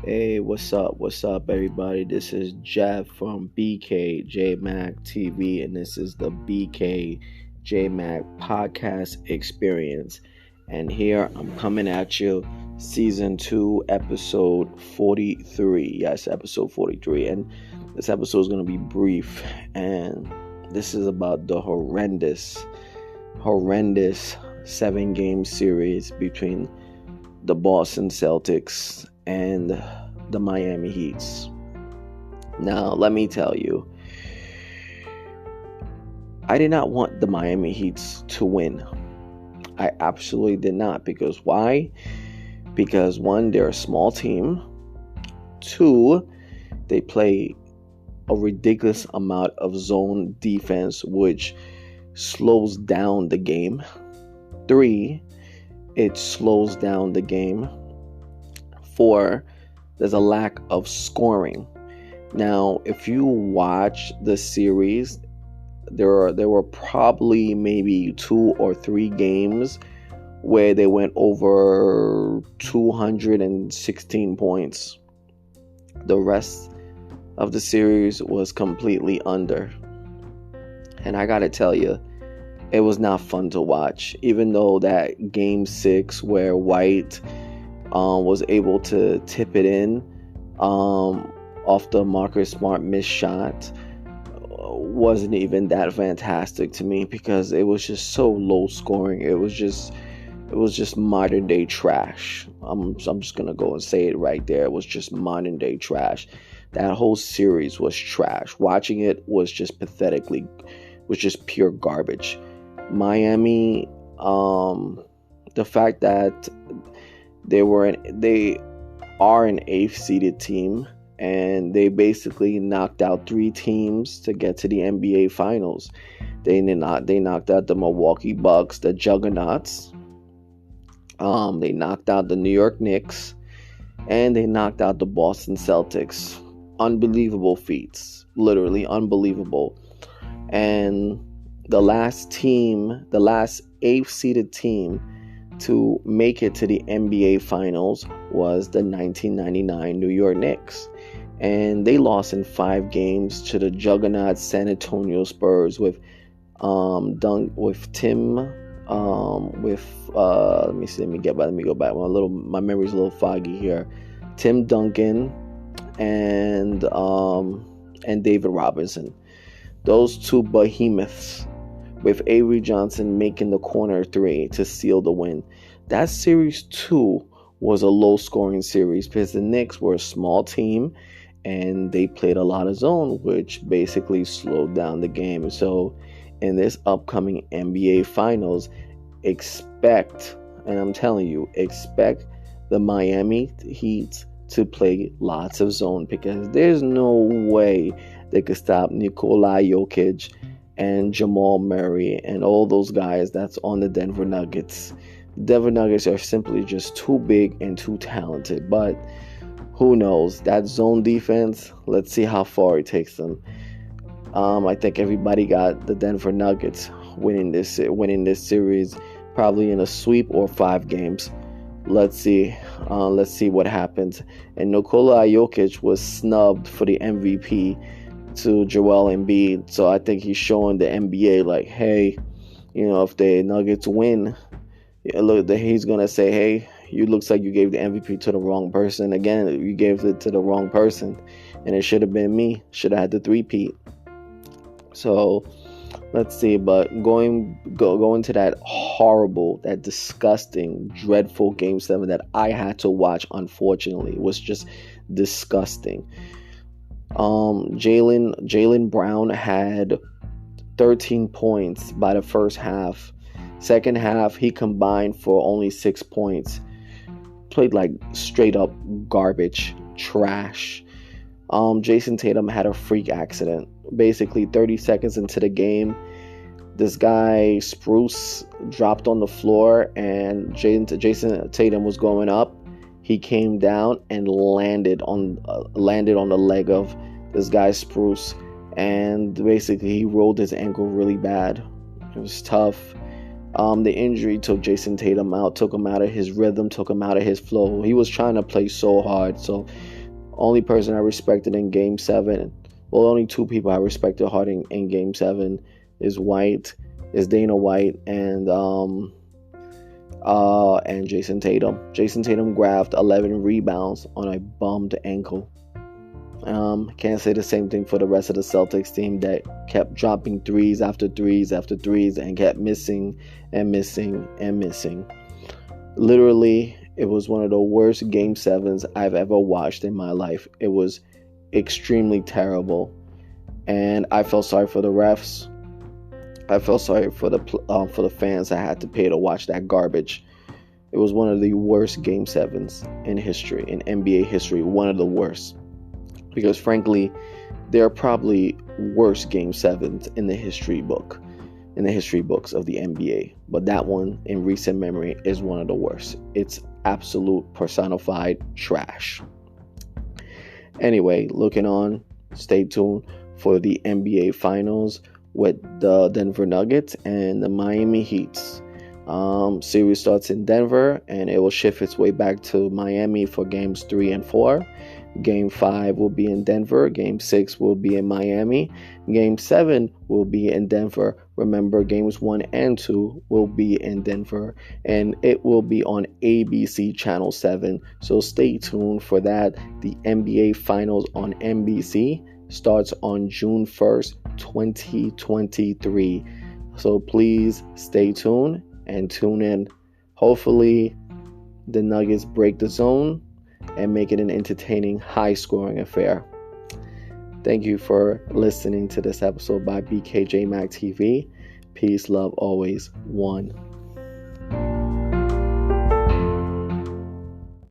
Hey, what's up? What's up, everybody? This is Jeff from BK Mac TV, and this is the BK Mac podcast experience. And here I'm coming at you, season 2, episode 43. Yes, episode 43. And this episode is going to be brief, and this is about the horrendous 7-game series between the Boston Celtics and the Miami Heats. Now, let me tell you, I did not want the Miami Heats to win. I absolutely did not. Because why? Because one, they're a small team. Two, they play a ridiculous amount of zone defense, which slows down the game. 3, it slows down the game. 4, there's a lack of scoring. Now, if you watch the series, there were probably maybe 2 or 3 games where they went over 216 points. The rest of the series was completely under. And I gotta tell you, it was not fun to watch. Even though that game 6 where White was able to tip it in off the Marcus Smart missed shot, wasn't even that fantastic to me because it was just so low scoring. It was just modern day trash. I'm just gonna go and say it right there. It was just modern day trash. That whole series was trash. Watching it was just pure garbage. Miami, the fact that they are an 8th seeded team, and they basically knocked out 3 teams to get to the NBA Finals. They knocked out the Milwaukee Bucks, the Juggernauts. They knocked out the New York Knicks, and they knocked out the Boston Celtics. Unbelievable feats, literally unbelievable. And the last 8th seeded team to make it to the NBA Finals was the 1999 New York Knicks. And they lost in 5 games to the juggernaut San Antonio Spurs with let me go back. My memory's a little foggy here. Tim Duncan and David Robinson. Those 2 behemoths, with Avery Johnson making the corner 3 to seal the win. That series 2 was a low-scoring series because the Knicks were a small team and they played a lot of zone, which basically slowed down the game. So in this upcoming NBA Finals, expect the Miami Heat to play lots of zone because there's no way they could stop Nikola Jokic and Jamal Murray and all those guys that's on the Denver Nuggets. Denver Nuggets are simply just too big and too talented. But who knows? That zone defense, let's see how far it takes them. I think everybody got the Denver Nuggets winning this series, probably in a sweep or 5 games. Let's see what happens. And Nikola Jokic was snubbed for the MVP to Joel Embiid, so I think he's showing the NBA like, hey, if the Nuggets win, he's gonna say, hey, you looks like you gave the MVP to the wrong person. Again, you gave it to the wrong person, and it should have been me. Should have had the 3-peat. So let's see. But going to that horrible, that disgusting, dreadful Game 7 that I had to watch. Unfortunately, it was just disgusting. Jaylen Brown had 13 points by the first half. Second half, he combined for only 6 points. Played like straight up garbage, trash. Jason Tatum had a freak accident. Basically, 30 seconds into the game, this guy Spruce dropped on the floor, and Jason Tatum was going up. He came down and landed on the leg of this guy Spruce, and basically he rolled his ankle really bad. It was tough. The injury took Jason Tatum out, took him out of his rhythm, took him out of his flow. He was trying to play so hard. So only person I respected in Game 7, well, only two people I respected hard in Game 7 is Dana White, and Jason Tatum. Jason Tatum grabbed 11 rebounds on a bummed ankle. Can't say the same thing for the rest of the Celtics team that kept dropping threes after threes after threes and kept missing and missing and missing. Literally, it was one of the worst Game 7s I've ever watched in my life. It was extremely terrible, and I felt sorry for the refs. I felt sorry for the fans that had to pay to watch that garbage. It was one of the worst Game 7s in history, in NBA history, one of the worst. Because frankly, there are probably worse Game 7s in the history books of the NBA. But that one, in recent memory, is one of the worst. It's absolute personified trash. Anyway, looking on, stay tuned for the NBA Finals with the Denver Nuggets and the Miami Heats. Series starts in Denver, and it will shift its way back to Miami for Games 3 and 4. Game 5 will be in Denver. Game 6 will be in Miami. Game 7 will be in Denver. Remember, Games 1 and 2 will be in Denver, and it will be on ABC Channel 7. So stay tuned for that. The NBA Finals on NBC starts on June 1st, 2023. So please stay tuned and tune in. Hopefully, the Nuggets break the zone and make it an entertaining, high-scoring affair. Thank you for listening to this episode by BKJ Mac TV. Peace, love, always. One.